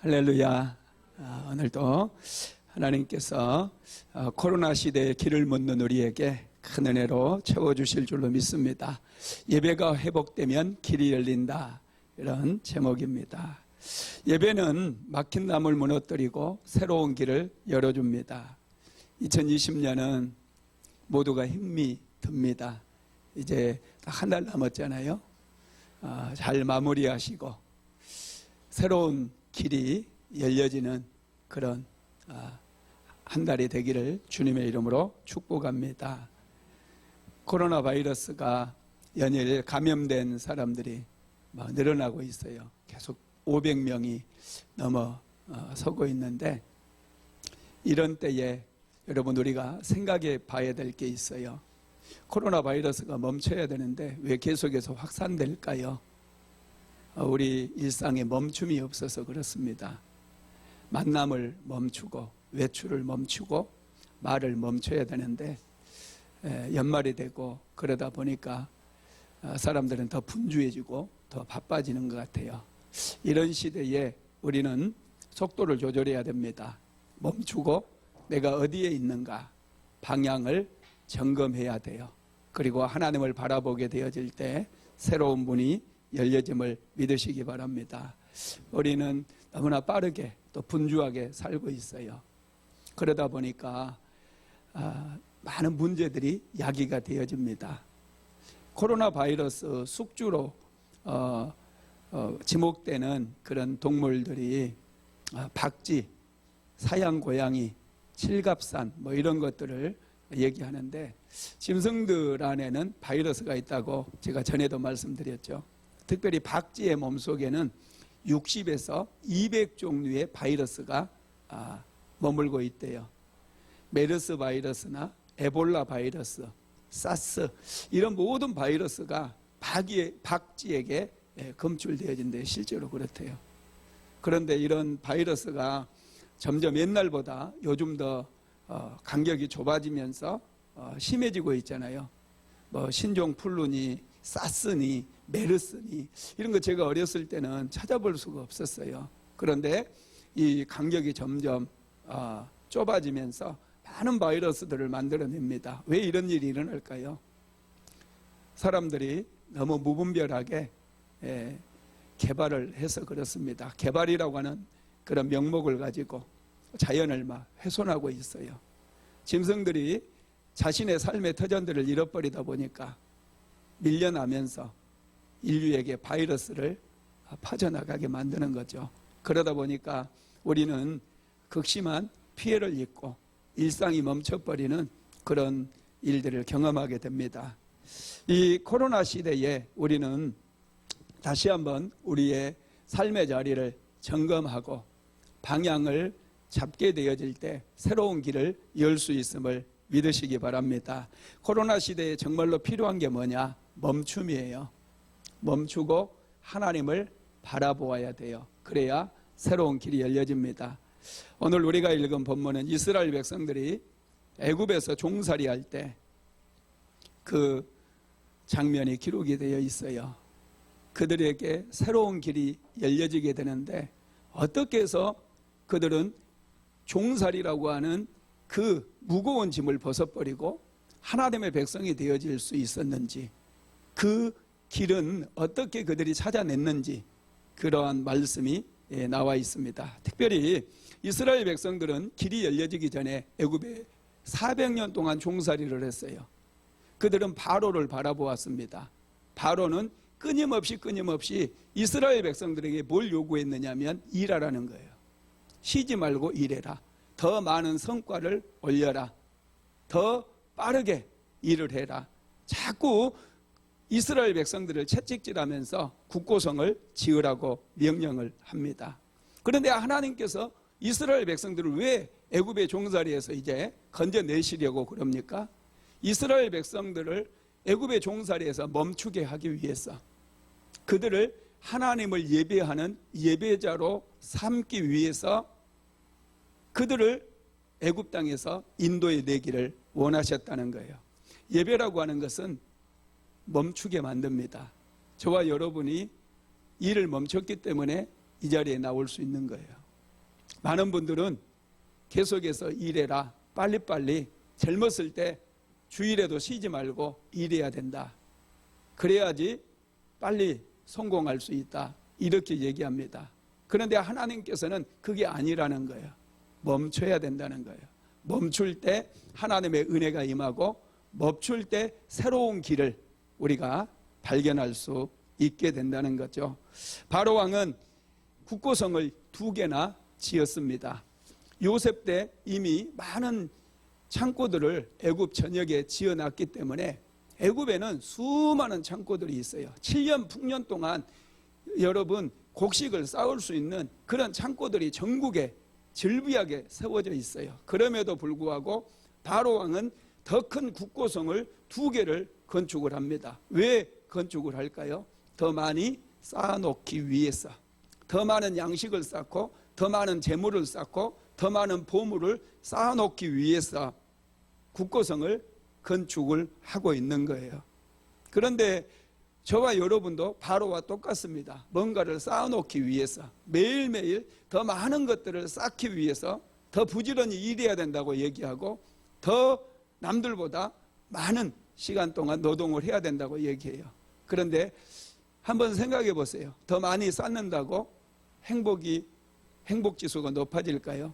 할렐루야. 오늘도 하나님께서 코로나 시대에 길을 묻는 우리에게 큰 은혜로 채워주실 줄로 믿습니다. 예배가 회복되면 길이 열린다, 이런 제목입니다. 예배는 막힌 나무를 무너뜨리고 새로운 길을 열어줍니다. 2020년은 모두가 힘이 듭니다. 이제 한 달 남았잖아요. 잘 마무리하시고 새로운 길이 열려지는 그런 한 달이 되기를 주님의 이름으로 축복합니다. 코로나 바이러스가 연일 감염된 사람들이 늘어나고 있어요. 계속 500명이 넘어서고 있는데, 이런 때에 여러분, 우리가 생각해 봐야 될 게 있어요. 코로나 바이러스가 멈춰야 되는데 왜 계속해서 확산될까요? 우리 일상에 멈춤이 없어서 그렇습니다. 만남을 멈추고 외출을 멈추고 말을 멈춰야 되는데 연말이 되고 그러다 보니까 사람들은 더 분주해지고 더 바빠지는 것 같아요. 이런 시대에 우리는 속도를 조절해야 됩니다. 멈추고 내가 어디에 있는가 방향을 점검해야 돼요. 그리고 하나님을 바라보게 되어질 때 새로운 문이 열려짐을 믿으시기 바랍니다. 우리는 너무나 빠르게 또 분주하게 살고 있어요. 그러다 보니까 많은 문제들이 야기가 되어집니다. 코로나 바이러스 숙주로 지목되는 그런 동물들이 박쥐, 사양 고양이, 칠갑산 이런 것들을 얘기하는데, 짐승들 안에는 바이러스가 있다고 제가 전에도 말씀드렸죠. 특별히 박쥐의 몸속에는 60에서 200종류의 바이러스가 머물고 있대요. 메르스 바이러스나 에볼라 바이러스, 사스, 이런 모든 바이러스가 박쥐에게 검출되어진대. 실제로 그렇대요. 그런데 이런 바이러스가 점점 옛날보다 요즘 더 간격이 좁아지면서 심해지고 있잖아요. 신종플루니 사스니 메르스니 이런 거 제가 어렸을 때는 찾아볼 수가 없었어요. 그런데 이 간격이 점점 좁아지면서 많은 바이러스들을 만들어냅니다. 왜 이런 일이 일어날까요? 사람들이 너무 무분별하게 개발을 해서 그렇습니다. 개발이라고 하는 그런 명목을 가지고 자연을 훼손하고 있어요. 짐승들이 자신의 삶의 터전들을 잃어버리다 보니까 밀려나면서 인류에게 바이러스를 퍼져나가게 만드는 거죠. 그러다 보니까 우리는 극심한 피해를 입고 일상이 멈춰버리는 그런 일들을 경험하게 됩니다. 이 코로나 시대에 우리는 다시 한번 우리의 삶의 자리를 점검하고 방향을 잡게 되어질 때 새로운 길을 열 수 있음을 믿으시기 바랍니다. 코로나 시대에 정말로 필요한 게 뭐냐? 멈춤이에요. 멈추고 하나님을 바라보아야 돼요. 그래야 새로운 길이 열려집니다. 오늘 우리가 읽은 본문은 이스라엘 백성들이 애굽에서 종살이할 때 그 장면이 기록이 되어 있어요. 그들에게 새로운 길이 열려지게 되는데, 어떻게 해서 그들은 종살이라고 하는 그 무거운 짐을 벗어버리고 하나님의 백성이 되어질 수 있었는지, 그 길은 어떻게 그들이 찾아냈는지, 그러한 말씀이 나와 있습니다. 특별히 이스라엘 백성들은 길이 열려지기 전에 애굽에 400년 동안 종살이를 했어요. 그들은 바로를 바라보았습니다. 바로는 끊임없이 이스라엘 백성들에게 뭘 요구했느냐면 일하라는 거예요. 쉬지 말고 일해라. 더 많은 성과를 올려라. 더 빠르게 일을 해라. 자꾸 이스라엘 백성들을 채찍질하면서 국고성을 지으라고 명령을 합니다. 그런데 하나님께서 이스라엘 백성들을 왜 애굽의 종살이에서 이제 건져내시려고 그럽니까? 이스라엘 백성들을 애굽의 종살이에서 멈추게 하기 위해서, 그들을 하나님을 예배하는 예배자로 삼기 위해서 그들을 애굽 땅에서 인도해 내기를 원하셨다는 거예요. 예배라고 하는 것은 멈추게 만듭니다. 저와 여러분이 일을 멈췄기 때문에 이 자리에 나올 수 있는 거예요. 많은 분들은 계속해서 일해라, 빨리빨리 젊었을 때 주일에도 쉬지 말고 일해야 된다, 그래야지 빨리 성공할 수 있다, 이렇게 얘기합니다. 그런데 하나님께서는 그게 아니라는 거예요. 멈춰야 된다는 거예요. 멈출 때 하나님의 은혜가 임하고 멈출 때 새로운 길을 우리가 발견할 수 있게 된다는 거죠. 바로왕은 국고성을 2개나 지었습니다. 요셉 때 이미 많은 창고들을 애굽 전역에 지어놨기 때문에 애굽에는 수많은 창고들이 있어요. 7년 풍년 동안 여러분 곡식을 쌓을 수 있는 그런 창고들이 전국에 즐비하게 세워져 있어요. 그럼에도 불구하고 바로왕은 더 큰 국고성을 2개를 건축을 합니다. 왜 건축을 할까요? 더 많이 쌓아놓기 위해서. 더 많은 양식을 쌓고 더 많은 재물을 쌓고 더 많은 보물을 쌓아놓기 위해서 국고성을 건축을 하고 있는 거예요. 그런데 저와 여러분도 바로와 똑같습니다. 뭔가를 쌓아놓기 위해서 매일매일 더 많은 것들을 쌓기 위해서 더 부지런히 일해야 된다고 얘기하고 더 남들보다 많은 시간 동안 노동을 해야 된다고 얘기해요. 그런데 한번 생각해 보세요. 더 많이 쌓는다고 행복지수가 높아질까요?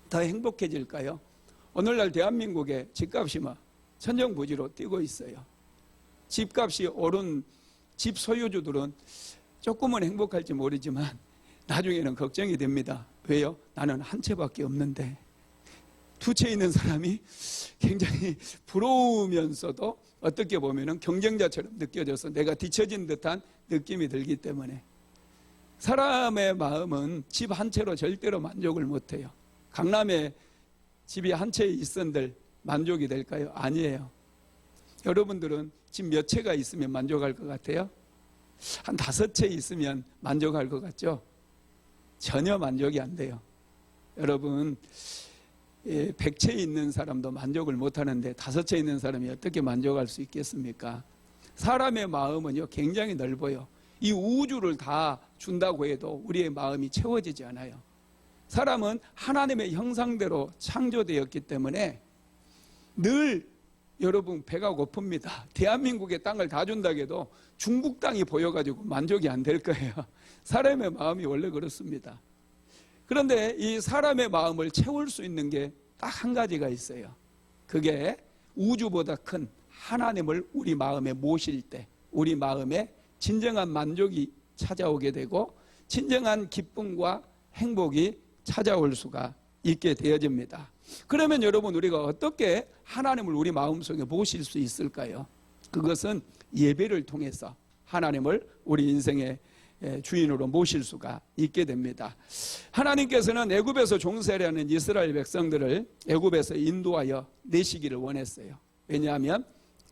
더 행복해질까요? 오늘날 대한민국의 집값이 천정부지로 뛰고 있어요. 집값이 오른 집 소유주들은 조금은 행복할지 모르지만 나중에는 걱정이 됩니다. 왜요? 나는 한 채밖에 없는데. 2채 있는 사람이 굉장히 부러우면서도 어떻게 보면 경쟁자처럼 느껴져서 내가 뒤처진 듯한 느낌이 들기 때문에 사람의 마음은 집 한 채로 절대로 만족을 못해요. 강남에 집이 한 채 있은들 만족이 될까요? 아니에요. 여러분들은 집 몇 채가 있으면 만족할 것 같아요? 한 5채 있으면 만족할 것 같죠? 전혀 만족이 안 돼요. 여러분 100채 있는 사람도 만족을 못하는데 5채 있는 사람이 어떻게 만족할 수 있겠습니까? 사람의 마음은요 굉장히 넓어요. 이 우주를 다 준다고 해도 우리의 마음이 채워지지 않아요. 사람은 하나님의 형상대로 창조되었기 때문에 늘 여러분 배가 고픕니다. 대한민국의 땅을 다 준다고 해도 중국 땅이 보여가지고 만족이 안 될 거예요. 사람의 마음이 원래 그렇습니다. 그런데 이 사람의 마음을 채울 수 있는 게 딱 한 가지가 있어요. 그게 우주보다 큰 하나님을 우리 마음에 모실 때 우리 마음에 진정한 만족이 찾아오게 되고 진정한 기쁨과 행복이 찾아올 수가 있게 되어집니다. 그러면 여러분 우리가 어떻게 하나님을 우리 마음속에 모실 수 있을까요? 그것은 예배를 통해서 하나님을 우리 인생의 주인으로 모실 수가 있게 됩니다. 하나님께서는 애굽에서 종살이하는 이스라엘 백성들을 애굽에서 인도하여 내시기를 원했어요. 왜냐하면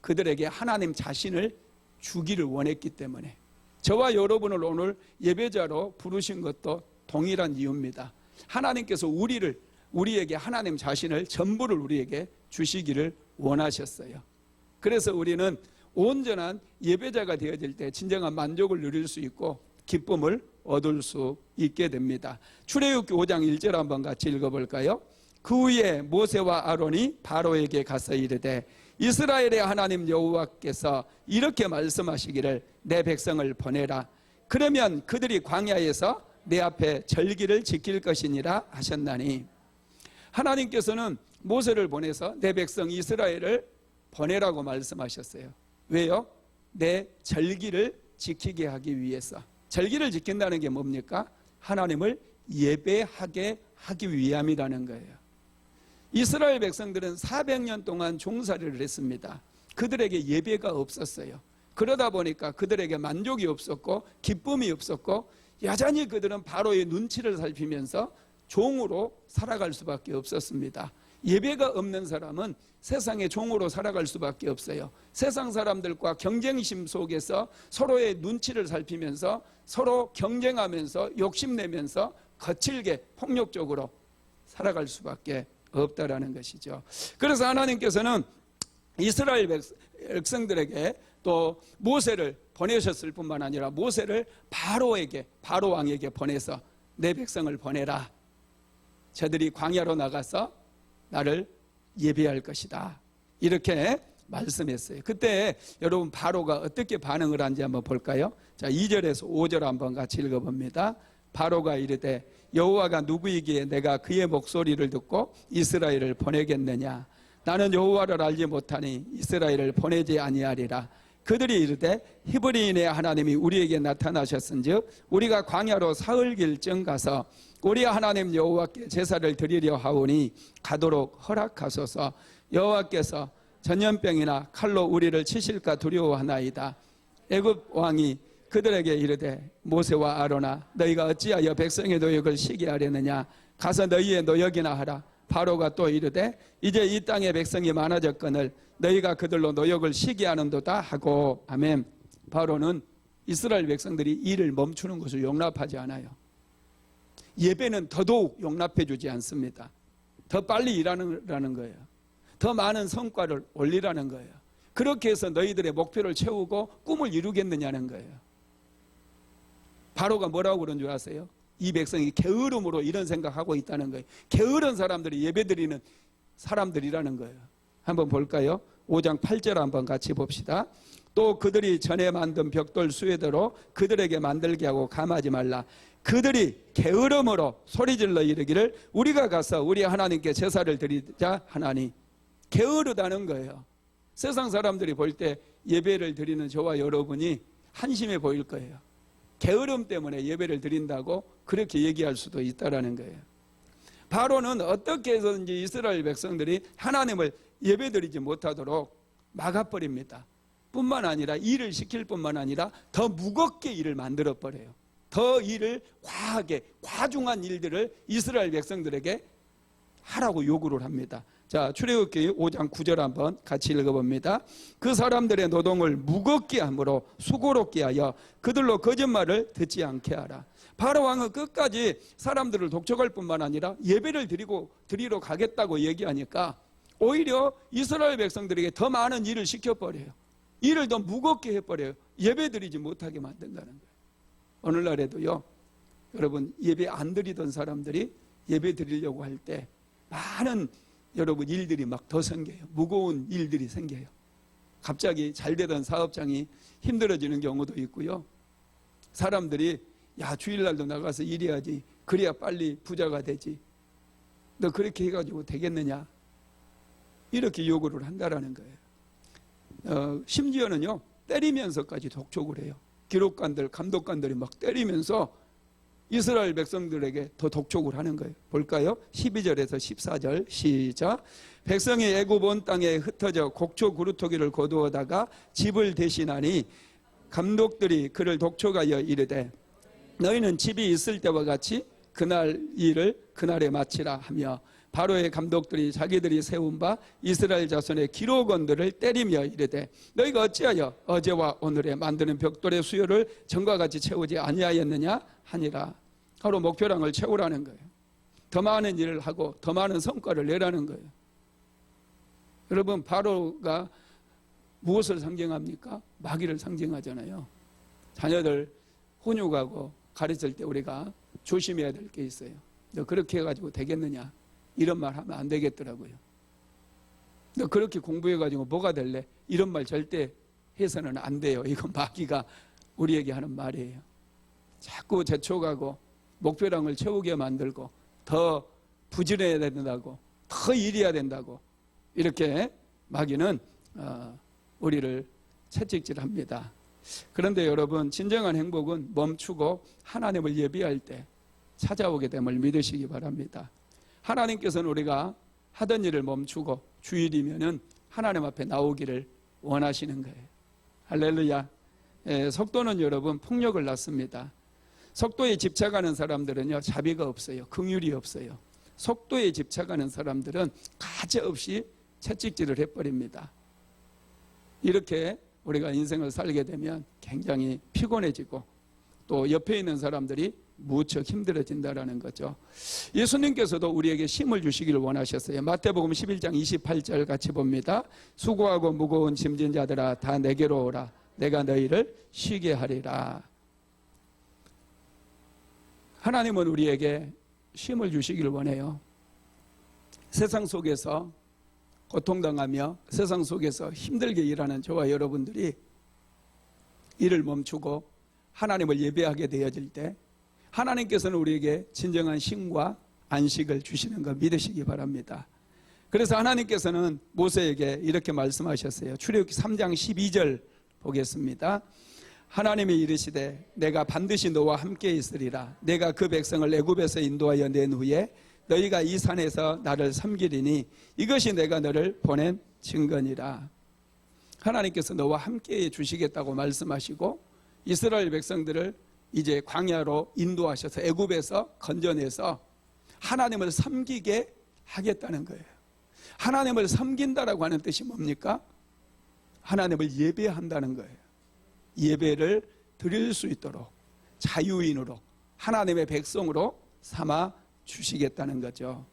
그들에게 하나님 자신을 주기를 원했기 때문에. 저와 여러분을 오늘 예배자로 부르신 것도 동일한 이유입니다. 하나님께서 우리에게 하나님 자신을 전부를 우리에게 주시기를 원하셨어요. 그래서 우리는 온전한 예배자가 되어질 때 진정한 만족을 누릴 수 있고 기쁨을 얻을 수 있게 됩니다. 출애굽기 5장 1절 한번 같이 읽어볼까요? 그 후에 모세와 아론이 바로에게 가서 이르되 이스라엘의 하나님 여호와께서 이렇게 말씀하시기를 내 백성을 보내라. 그러면 그들이 광야에서 내 앞에 절기를 지킬 것이니라 하셨나니. 하나님께서는 모세를 보내서 내 백성 이스라엘을 보내라고 말씀하셨어요. 왜요? 내 절기를 지키게 하기 위해서. 절기를 지킨다는 게 뭡니까? 하나님을 예배하게 하기 위함이라는 거예요. 이스라엘 백성들은 400년 동안 종살이를 했습니다. 그들에게 예배가 없었어요. 그러다 보니까 그들에게 만족이 없었고 기쁨이 없었고 여전히 그들은 바로의 눈치를 살피면서 종으로 살아갈 수밖에 없었습니다. 예배가 없는 사람은 세상의 종으로 살아갈 수밖에 없어요. 세상 사람들과 경쟁심 속에서 서로의 눈치를 살피면서 서로 경쟁하면서 욕심내면서 거칠게 폭력적으로 살아갈 수밖에 없다라는 것이죠. 그래서 하나님께서는 이스라엘 백성들에게 또 모세를 보내셨을 뿐만 아니라 모세를 바로 왕에게 보내서 내 백성을 보내라. 저들이 광야로 나가서 나를 예배할 것이다. 이렇게 말씀했어요. 그때 여러분 바로가 어떻게 반응을 한지 한번 볼까요? 자, 2절에서 5절 한번 같이 읽어봅니다. 바로가 이르되 여호와가 누구이기에 내가 그의 목소리를 듣고 이스라엘을 보내겠느냐? 나는 여호와를 알지 못하니 이스라엘을 보내지 아니하리라. 그들이 이르되 히브리인의 하나님이 우리에게 나타나셨은즉 우리가 광야로 사흘길쯤 가서 우리 하나님 여호와께 제사를 드리려 하오니 가도록 허락하소서. 여호와께서 전염병이나 칼로 우리를 치실까 두려워하나이다. 애굽 왕이 그들에게 이르되 모세와 아론아 너희가 어찌하여 백성의 노역을 시게 하려느냐? 가서 너희의 노역이나 하라. 바로가 또 이르되 이제 이 땅에 백성이 많아졌거늘 너희가 그들로 노역을 시게 하는도다 하고. 아멘. 바로는 이스라엘 백성들이 일을 멈추는 것을 용납하지 않아요. 예배는 더더욱 용납해 주지 않습니다. 더 빨리 일하라는 거예요. 더 많은 성과를 올리라는 거예요. 그렇게 해서 너희들의 목표를 채우고 꿈을 이루겠느냐는 거예요. 바로가 뭐라고 그런 줄 아세요? 이 백성이 게으름으로 이런 생각하고 있다는 거예요. 게으른 사람들이 예배드리는 사람들이라는 거예요. 한번 볼까요? 5장 8절 한번 같이 봅시다. 또 그들이 전에 만든 벽돌 수레대로 그들에게 만들게 하고 감하지 말라. 그들이 게으름으로 소리질러 이르기를 우리가 가서 우리 하나님께 제사를 드리자 하나니. 게으르다는 거예요. 세상 사람들이 볼 때 예배를 드리는 저와 여러분이 한심해 보일 거예요. 게으름 때문에 예배를 드린다고 그렇게 얘기할 수도 있다라는 거예요. 바로는 어떻게 해서든지 이스라엘 백성들이 하나님을 예배드리지 못하도록 막아버립니다. 뿐만 아니라 일을 시킬 뿐만 아니라 더 무겁게 일을 만들어버려요. 더 일을 과하게 과중한 일들을 이스라엘 백성들에게 하라고 요구를 합니다. 자, 출애굽기 5장 9절 한번 같이 읽어봅니다. 그 사람들의 노동을 무겁게 함으로 수고롭게 하여 그들로 거짓말을 듣지 않게 하라. 바로 왕은 끝까지 사람들을 독촉할 뿐만 아니라 예배를 드리러 가겠다고 얘기하니까 오히려 이스라엘 백성들에게 더 많은 일을 시켜버려요. 일을 더 무겁게 해버려요. 예배 드리지 못하게 만든다는 거예요. 오늘날에도요, 여러분 예배 안 드리던 사람들이 예배 드리려고 할 때 많은 여러분 일들이 막 더 생겨요. 무거운 일들이 생겨요. 갑자기 잘 되던 사업장이 힘들어지는 경우도 있고요. 사람들이 야 주일날도 나가서 일해야지. 그래야 빨리 부자가 되지. 너 그렇게 해가지고 되겠느냐? 이렇게 요구를 한다라는 거예요. 심지어는요 때리면서까지 독촉을 해요. 기록관들, 감독관들이 막 때리면서 이스라엘 백성들에게 더 독촉을 하는 거예요. 볼까요? 12절에서 14절 시작. 백성이 애굽 온 땅에 흩어져 곡초 그루터기를 거두어다가 집을 대신하니 감독들이 그를 독촉하여 이르되 너희는 집이 있을 때와 같이 그날 일을 그날에 마치라 하며 바로의 감독들이 자기들이 세운 바 이스라엘 자손의 기록원들을 때리며 이르되 너희가 어찌하여 어제와 오늘에 만드는 벽돌의 수요를 전과 같이 채우지 아니하였느냐 하니라. 바로 목표량을 채우라는 거예요. 더 많은 일을 하고 더 많은 성과를 내라는 거예요. 여러분 바로가 무엇을 상징합니까? 마귀를 상징하잖아요. 자녀들 훈육하고 가르칠 때 우리가 조심해야 될 게 있어요. 너 그렇게 해가지고 되겠느냐? 이런 말 하면 안 되겠더라고요. 너 그렇게 공부해가지고 뭐가 될래? 이런 말 절대 해서는 안 돼요. 이건 마귀가 우리에게 하는 말이에요. 자꾸 재촉하고 목표량을 채우게 만들고 더 부지런해야 된다고 더 일해야 된다고 이렇게 마귀는 우리를 채찍질합니다. 그런데 여러분 진정한 행복은 멈추고 하나님을 예비할 때 찾아오게 됨을 믿으시기 바랍니다. 하나님께서는 우리가 하던 일을 멈추고 주일이면은 하나님 앞에 나오기를 원하시는 거예요. 할렐루야. 속도는 여러분 폭력을 낳습니다. 속도에 집착하는 사람들은요 자비가 없어요. 긍휼이 없어요. 속도에 집착하는 사람들은 가차없이 채찍질을 해버립니다. 이렇게 우리가 인생을 살게 되면 굉장히 피곤해지고 또 옆에 있는 사람들이 무척 힘들어진다라는 거죠. 예수님께서도 우리에게 쉼을 주시기를 원하셨어요. 마태복음 11장 28절 같이 봅니다. 수고하고 무거운 짐진 자들아 다 내게로 오라. 내가 너희를 쉬게 하리라. 하나님은 우리에게 쉼을 주시기를 원해요. 세상 속에서 고통당하며 세상 속에서 힘들게 일하는 저와 여러분들이 일을 멈추고 하나님을 예배하게 되어질 때 하나님께서는 우리에게 진정한 쉼과 안식을 주시는 거 믿으시기 바랍니다. 그래서 하나님께서는 모세에게 이렇게 말씀하셨어요. 출애굽기 3장 12절 보겠습니다. 하나님이 이르시되 내가 반드시 너와 함께 있으리라. 내가 그 백성을 애굽에서 인도하여 낸 후에 너희가 이 산에서 나를 섬기리니 이것이 내가 너를 보낸 증거니라. 하나님께서 너와 함께 주시겠다고 말씀하시고 이스라엘 백성들을 이제 광야로 인도하셔서 애굽에서 건져내서 하나님을 섬기게 하겠다는 거예요. 하나님을 섬긴다라고 하는 뜻이 뭡니까? 하나님을 예배한다는 거예요. 예배를 드릴 수 있도록 자유인으로 하나님의 백성으로 삼아 주시겠다는 거죠.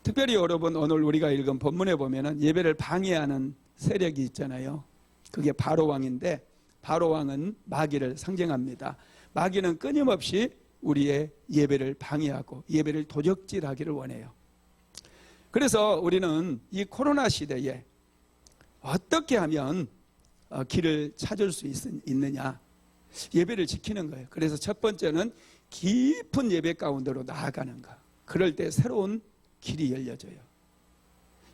특별히 여러분 오늘 우리가 읽은 본문에 보면은 예배를 방해하는 세력이 있잖아요. 그게 바로왕인데 바로왕은 마귀를 상징합니다. 마귀는 끊임없이 우리의 예배를 방해하고 예배를 도적질하기를 원해요. 그래서 우리는 이 코로나 시대에 어떻게 하면 길을 찾을 수 있느냐? 예배를 지키는 거예요. 그래서 첫 번째는 깊은 예배 가운데로 나아가는 것. 그럴 때 새로운 길이 열려져요.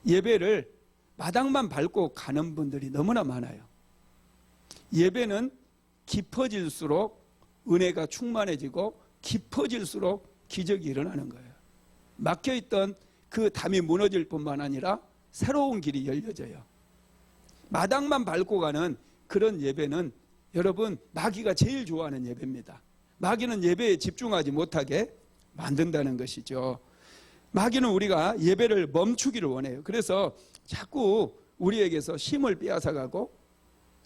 예배를 마당만 밟고 가는 분들이 너무나 많아요. 예배는 깊어질수록 은혜가 충만해지고 깊어질수록 기적이 일어나는 거예요. 막혀있던 그 담이 무너질 뿐만 아니라 새로운 길이 열려져요. 마당만 밟고 가는 그런 예배는 여러분 마귀가 제일 좋아하는 예배입니다. 마귀는 예배에 집중하지 못하게 만든다는 것이죠. 마귀는 우리가 예배를 멈추기를 원해요. 그래서 자꾸 우리에게서 쉼을 빼앗아가고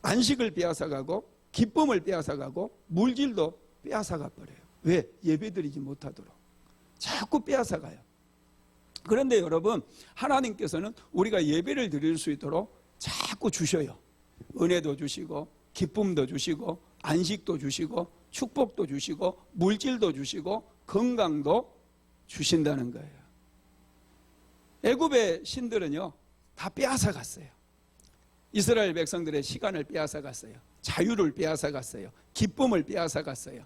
안식을 빼앗아가고 기쁨을 빼앗아가고 물질도 빼앗아가 버려요. 왜? 예배드리지 못하도록 자꾸 빼앗아가요. 그런데 여러분 하나님께서는 우리가 예배를 드릴 수 있도록 자꾸 주셔요. 은혜도 주시고 기쁨도 주시고 안식도 주시고 축복도 주시고 물질도 주시고 건강도 주신다는 거예요. 애굽의 신들은요 다 빼앗아갔어요. 이스라엘 백성들의 시간을 빼앗아갔어요. 자유를 빼앗아갔어요. 기쁨을 빼앗아갔어요.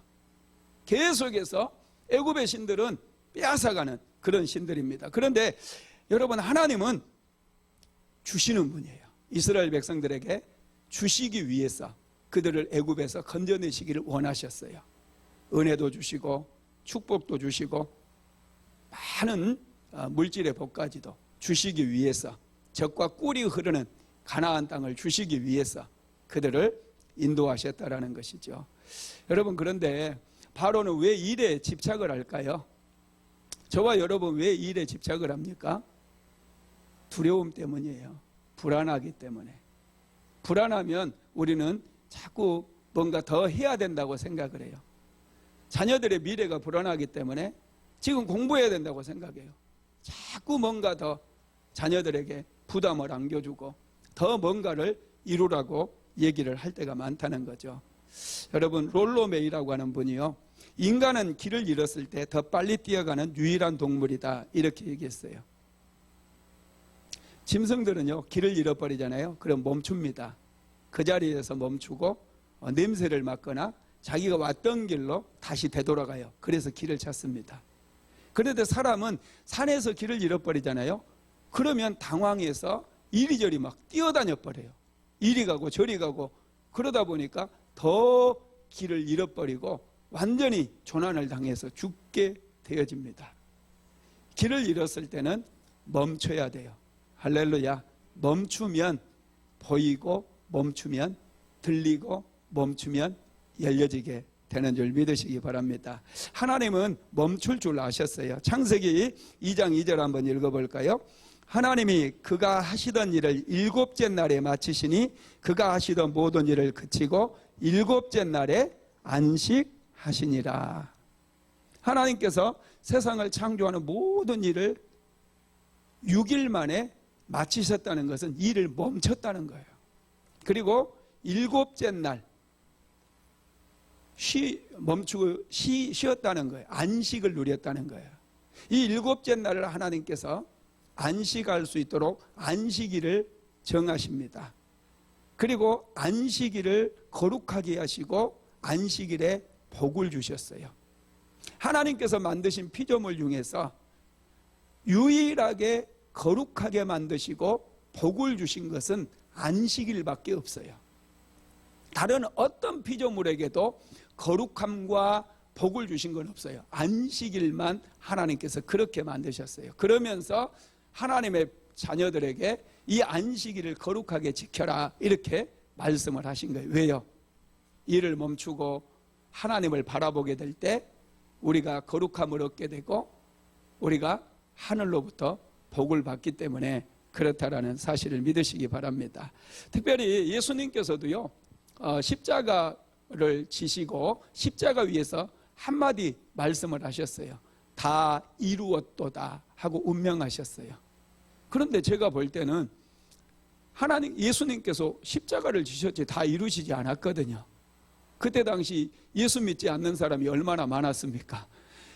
계속해서 애굽의 신들은 빼앗아가는 그런 신들입니다. 그런데 여러분 하나님은 주시는 분이에요. 이스라엘 백성들에게 주시기 위해서 그들을 애굽에서 건져내시기를 원하셨어요. 은혜도 주시고 축복도 주시고 많은 물질의 복까지도 주시기 위해서 적과 꿀이 흐르는 가나안 땅을 주시기 위해서 그들을 인도하셨다라는 것이죠. 여러분 그런데 바로는 왜 일에 집착을 할까요? 저와 여러분 왜 일에 집착을 합니까? 두려움 때문이에요. 불안하기 때문에. 불안하면 우리는 자꾸 뭔가 더 해야 된다고 생각을 해요. 자녀들의 미래가 불안하기 때문에 지금 공부해야 된다고 생각해요. 자꾸 뭔가 더 자녀들에게 부담을 안겨주고 더 뭔가를 이루라고 얘기를 할 때가 많다는 거죠. 여러분 롤로 메이라고 하는 분이요. 인간은 길을 잃었을 때 더 빨리 뛰어가는 유일한 동물이다 이렇게 얘기했어요. 짐승들은요 길을 잃어버리잖아요. 그럼 멈춥니다. 그 자리에서 멈추고 냄새를 맡거나 자기가 왔던 길로 다시 되돌아가요. 그래서 길을 찾습니다. 그런데 사람은 산에서 길을 잃어버리잖아요. 그러면 당황해서 이리저리 막 뛰어다녀 버려요. 이리 가고 저리 가고 그러다 보니까 더 길을 잃어버리고 완전히 조난을 당해서 죽게 되어집니다. 길을 잃었을 때는 멈춰야 돼요. 할렐루야. 멈추면 보이고 멈추면 들리고 멈추면 열려지게 되는 줄 믿으시기 바랍니다. 하나님은 멈출 줄 아셨어요. 창세기 2장 2절 한번 읽어볼까요? 하나님이 그가 하시던 일을 일곱째 날에 마치시니 그가 하시던 모든 일을 그치고 일곱째 날에 안식하시니라. 하나님께서 세상을 창조하는 모든 일을 6일 만에 마치셨다는 것은 일을 멈췄다는 거예요. 그리고 일곱째 날 멈추고 쉬었다는 거예요. 안식을 누렸다는 거예요. 이 일곱째 날을 하나님께서 안식할 수 있도록 안식일을 정하십니다. 그리고 안식일을 거룩하게 하시고 안식일에 복을 주셨어요. 하나님께서 만드신 피조물 중에서 유일하게 거룩하게 만드시고 복을 주신 것은 안식일밖에 없어요. 다른 어떤 피조물에게도 거룩함과 복을 주신 건 없어요. 안식일만 하나님께서 그렇게 만드셨어요. 그러면서 하나님의 자녀들에게 이 안식일을 거룩하게 지켜라 이렇게 말씀을 하신 거예요. 왜요? 일을 멈추고 하나님을 바라보게 될 때 우리가 거룩함을 얻게 되고 우리가 하늘로부터 복을 받기 때문에 그렇다라는 사실을 믿으시기 바랍니다. 특별히 예수님께서도요, 십자가를 지시고 십자가 위에서 한마디 말씀을 하셨어요. 다 이루었도다 하고 운명하셨어요. 그런데 제가 볼 때는 예수님께서 십자가를 지셨지 다 이루시지 않았거든요. 그때 당시 예수 믿지 않는 사람이 얼마나 많았습니까?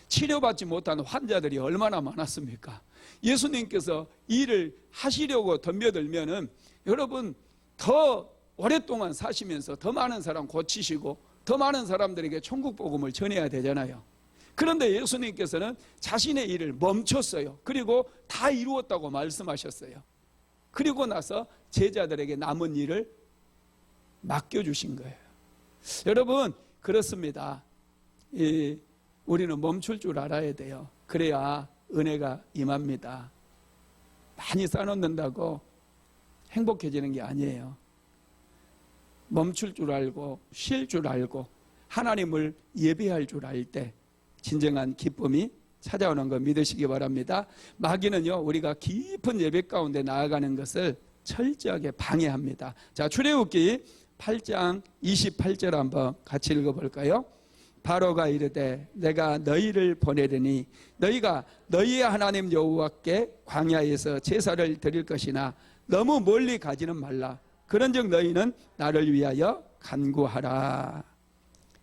치료받지 못한 환자들이 얼마나 많았습니까? 예수님께서 일을 하시려고 덤벼들면은 여러분 더 오랫동안 사시면서 더 많은 사람 고치시고 더 많은 사람들에게 천국 복음을 전해야 되잖아요. 그런데 예수님께서는 자신의 일을 멈췄어요. 그리고 다 이루었다고 말씀하셨어요. 그리고 나서 제자들에게 남은 일을 맡겨주신 거예요. 여러분 그렇습니다. 우리는 멈출 줄 알아야 돼요. 그래야 은혜가 임합니다. 많이 쌓아놓는다고 행복해지는 게 아니에요. 멈출 줄 알고 쉴 줄 알고 하나님을 예배할 줄 알 때 진정한 기쁨이 찾아오는 거 믿으시기 바랍니다. 마귀는요, 우리가 깊은 예배 가운데 나아가는 것을 철저하게 방해합니다. 자, 출애굽기 8장 28절 한번 같이 읽어볼까요? 바로가 이르되 내가 너희를 보내려니 너희가 너희의 하나님 여호와께 광야에서 제사를 드릴 것이나 너무 멀리 가지는 말라. 그런즉 너희는 나를 위하여 간구하라.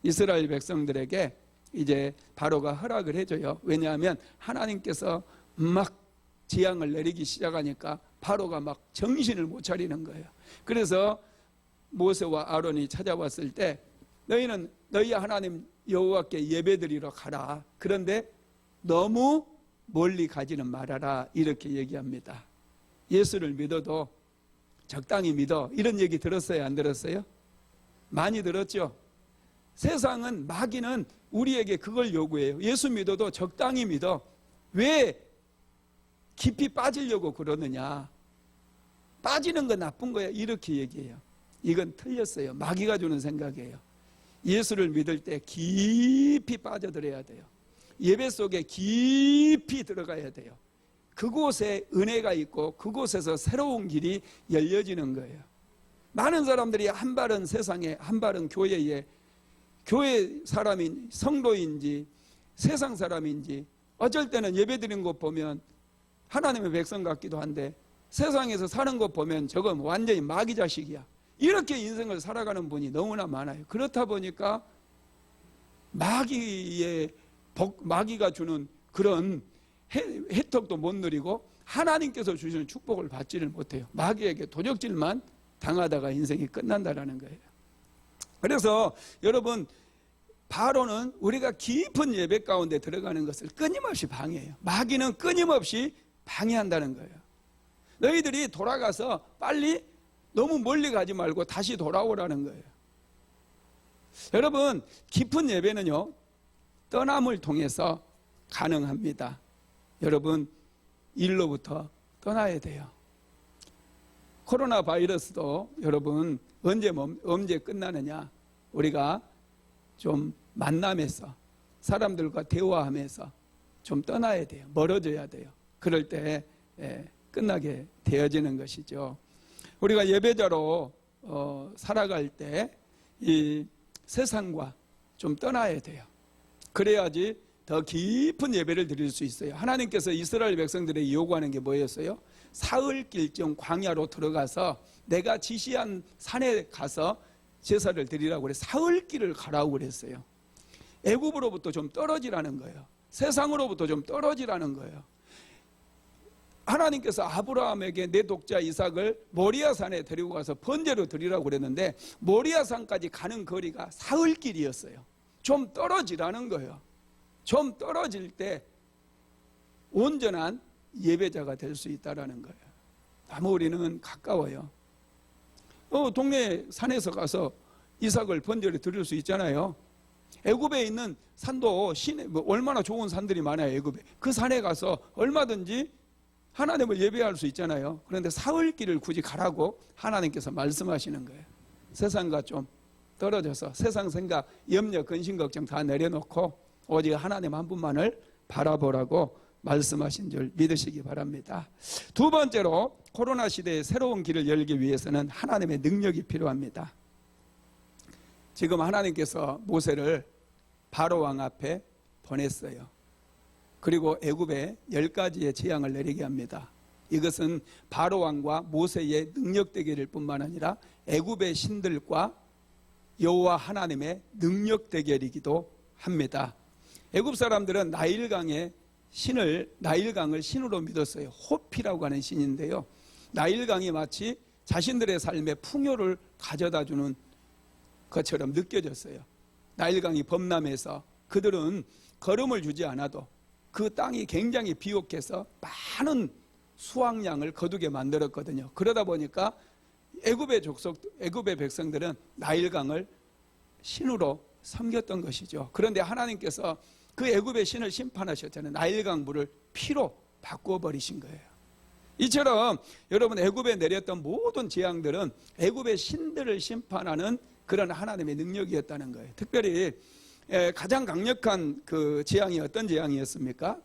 이스라엘 백성들에게 이제 바로가 허락을 해줘요. 왜냐하면 하나님께서 막 재앙을 내리기 시작하니까 바로가 막 정신을 못 차리는 거예요. 그래서 모세와 아론이 찾아왔을 때 너희는 너희 하나님 여호와께 예배드리러 가라. 그런데 너무 멀리 가지는 말아라. 이렇게 얘기합니다. 예수를 믿어도 적당히 믿어. 이런 얘기 들었어요? 안 들었어요? 많이 들었죠? 세상은 마귀는 우리에게 그걸 요구해요. 예수 믿어도 적당히 믿어. 왜 깊이 빠지려고 그러느냐? 빠지는 건 나쁜 거야. 이렇게 얘기해요. 이건 틀렸어요. 마귀가 주는 생각이에요. 예수를 믿을 때 깊이 빠져들어야 돼요. 예배 속에 깊이 들어가야 돼요. 그곳에 은혜가 있고 그곳에서 새로운 길이 열려지는 거예요. 많은 사람들이 한 발은 세상에 한 발은 교회에, 교회 사람인 성도인지 세상 사람인지 어쩔 때는 예배 드리는 것 보면 하나님의 백성 같기도 한데 세상에서 사는 것 보면 저건 완전히 마귀 자식이야. 이렇게 인생을 살아가는 분이 너무나 많아요. 그렇다 보니까 마귀가 주는 그런 혜택도 못 누리고 하나님께서 주시는 축복을 받지를 못해요. 마귀에게 도적질만 당하다가 인생이 끝난다라는 거예요. 그래서 여러분 바로는 우리가 깊은 예배 가운데 들어가는 것을 끊임없이 방해해요. 마귀는 끊임없이 방해한다는 거예요. 너희들이 돌아가서 빨리 너무 멀리 가지 말고 다시 돌아오라는 거예요. 여러분 깊은 예배는요 떠남을 통해서 가능합니다. 여러분 일로부터 떠나야 돼요. 코로나 바이러스도 여러분 언제 끝나느냐? 우리가 좀 만남에서 사람들과 대화하면서 좀 떠나야 돼요. 멀어져야 돼요. 그럴 때 끝나게 되어지는 것이죠. 우리가 예배자로 살아갈 때 이 세상과 좀 떠나야 돼요. 그래야지 더 깊은 예배를 드릴 수 있어요. 하나님께서 이스라엘 백성들에게 요구하는 게 뭐였어요? 사흘길쯤 광야로 들어가서 내가 지시한 산에 가서 제사를 드리라고 그래. 사흘길을 가라고 그랬어요. 애굽으로부터 좀 떨어지라는 거예요. 세상으로부터 좀 떨어지라는 거예요. 하나님께서 아브라함에게 내 독자 이삭을 모리아산에 데리고 가서 번제로 드리라고 그랬는데 모리아산까지 가는 거리가 사흘길이었어요. 좀 떨어지라는 거예요. 좀 떨어질 때 온전한 예배자가 될 수 있다라는 거예요. 너무 우리는 가까워요. 동네 산에서 가서 이삭을 번제로 드릴 수 있잖아요. 애굽에 있는 산도 얼마나 좋은 산들이 많아요. 애굽에 그 산에 가서 얼마든지 하나님을 예배할 수 있잖아요. 그런데 사흘길을 굳이 가라고 하나님께서 말씀하시는 거예요. 세상과 좀 떨어져서 세상 생각, 염려, 근심, 걱정 다 내려놓고 오직 하나님 한 분만을 바라보라고 말씀하신 줄 믿으시기 바랍니다. 두 번째로 코로나 시대에 새로운 길을 열기 위해서는 하나님의 능력이 필요합니다. 지금 하나님께서 모세를 바로 왕 앞에 보냈어요. 그리고 애굽에 10가지의 재앙을 내리게 합니다. 이것은 바로 왕과 모세의 능력 대결일 뿐만 아니라 애굽의 신들과 여호와 하나님의 능력 대결이기도 합니다. 애굽 사람들은 나일강을 신으로 믿었어요. 호피라고 하는 신인데요. 나일강이 마치 자신들의 삶에 풍요를 가져다 주는 것처럼 느껴졌어요. 나일강이 범람해서 그들은 걸음을 주지 않아도 그 땅이 굉장히 비옥해서 많은 수확량을 거두게 만들었거든요. 그러다 보니까 애굽의 백성들은 나일강을 신으로 섬겼던 것이죠. 그런데 하나님께서 그 애굽의 신을 심판하셨잖아요. 나일강 물을 피로 바꾸어 버리신 거예요. 이처럼 여러분 애굽에 내렸던 모든 재앙들은 애굽의 신들을 심판하는 그런 하나님의 능력이었다는 거예요. 특별히 가장 강력한 그 재앙이 어떤 재앙이었습니까?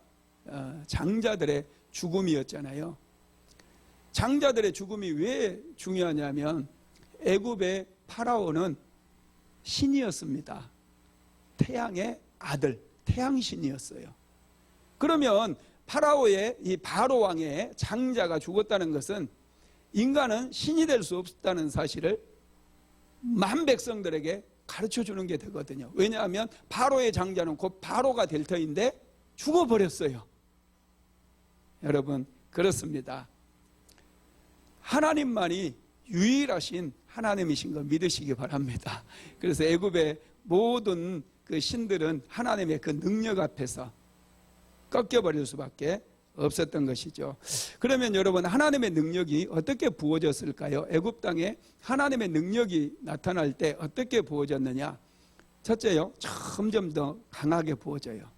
장자들의 죽음이었잖아요. 장자들의 죽음이 왜 중요하냐면 애굽의 파라오는 신이었습니다. 태양의 아들, 태양신이었어요. 그러면 파라오의 이 바로 왕의 장자가 죽었다는 것은 인간은 신이 될 수 없다는 사실을 만 백성들에게 가르쳐 주는 게 되거든요. 왜냐하면 바로의 장자는 곧 바로가 될 터인데 죽어버렸어요. 여러분 그렇습니다. 하나님만이 유일하신 하나님이신 걸 믿으시기 바랍니다. 그래서 애굽의 모든 그 신들은 하나님의 그 능력 앞에서 꺾여버릴 수밖에 없었던 것이죠. 그러면 여러분 하나님의 능력이 어떻게 부어졌을까요? 애굽 땅에 하나님의 능력이 나타날 때 어떻게 부어졌느냐? 첫째요, 점점 더 강하게 부어져요.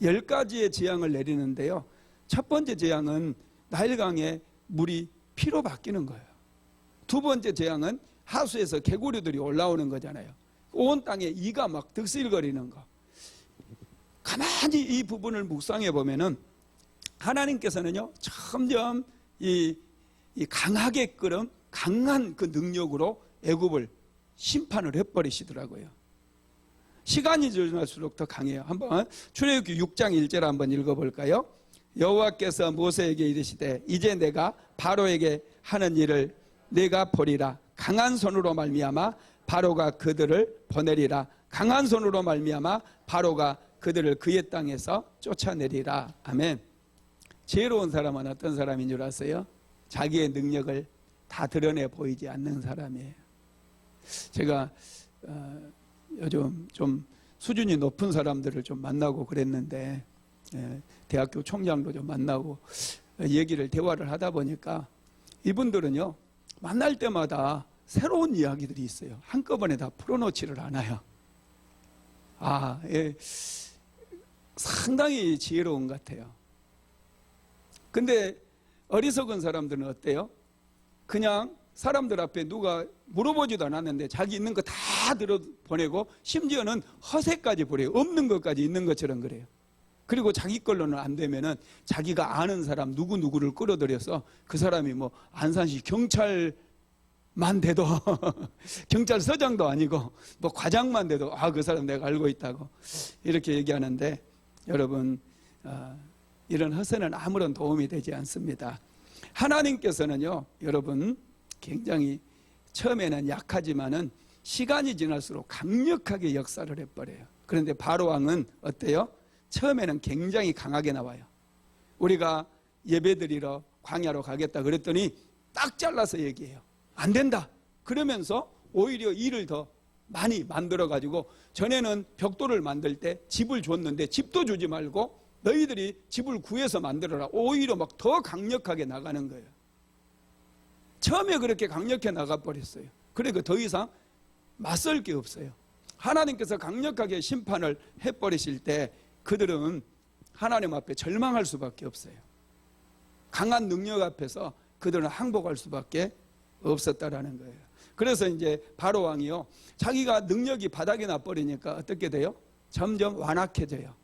10가지의 재앙을 내리는데요. 첫 번째 재앙은 나일강의 물이 피로 바뀌는 거예요. 두 번째 재앙은 하수에서 개구리들이 올라오는 거잖아요. 온 땅에 이가 막 득실거리는 거. 가만히 이 부분을 묵상해 보면은 하나님께서는요 점점 이 강하게 끓은 강한 그 능력으로 애굽을 심판을 해버리시더라고요. 시간이 지날수록 더 강해요. 한번 출애굽기 6장 1절 한번 읽어볼까요? 여호와께서 모세에게 이르시되 이제 내가 바로에게 하는 일을 내가 보리라. 강한 손으로 말미암아 바로가 그들을 보내리라. 강한 손으로 말미암아 바로가 그들을 그의 땅에서 쫓아내리라. 아멘. 지혜로운 사람은 어떤 사람인 줄 아세요? 자기의 능력을 다 드러내 보이지 않는 사람이에요. 제가 요즘 좀 수준이 높은 사람들을 좀 만나고 그랬는데 대학교 총장도 좀 만나고 대화를 하다 보니까 이분들은요 만날 때마다 새로운 이야기들이 있어요. 한꺼번에 다 풀어놓지를 않아요. 상당히 지혜로운 것 같아요. 근데 어리석은 사람들은 어때요? 그냥 사람들 앞에 누가 물어보지도 않았는데 자기 있는 거 다 들어보내고 심지어는 허세까지 부려요. 없는 것까지 있는 것처럼 그래요. 그리고 자기 걸로는 안 되면은 자기가 아는 사람 누구누구를 끌어들여서 그 사람이 뭐 안산시 경찰만 돼도 경찰서장도 아니고 뭐 과장만 돼도 그 사람 내가 알고 있다고 이렇게 얘기하는데 여러분 이런 허세는 아무런 도움이 되지 않습니다. 하나님께서는요 여러분 굉장히 처음에는 약하지만은 시간이 지날수록 강력하게 역사를 해버려요. 그런데 바로 왕은 어때요? 처음에는 굉장히 강하게 나와요. 우리가 예배드리러 광야로 가겠다 그랬더니 딱 잘라서 얘기해요. 안 된다. 그러면서 오히려 일을 더 많이 만들어 가지고, 전에는 벽돌을 만들 때 집을 줬는데 집도 주지 말고 너희들이 집을 구해서 만들어라. 오히려 막 더 강력하게 나가는 거예요. 처음에 그렇게 강력해 나가버렸어요. 그러니까 더 이상 맞설 게 없어요. 하나님께서 강력하게 심판을 해버리실 때 그들은 하나님 앞에 절망할 수밖에 없어요. 강한 능력 앞에서 그들은 항복할 수밖에 없었다라는 거예요. 그래서 이제 바로 왕이요, 자기가 능력이 바닥에 나버리니까 어떻게 돼요? 점점 완악해져요.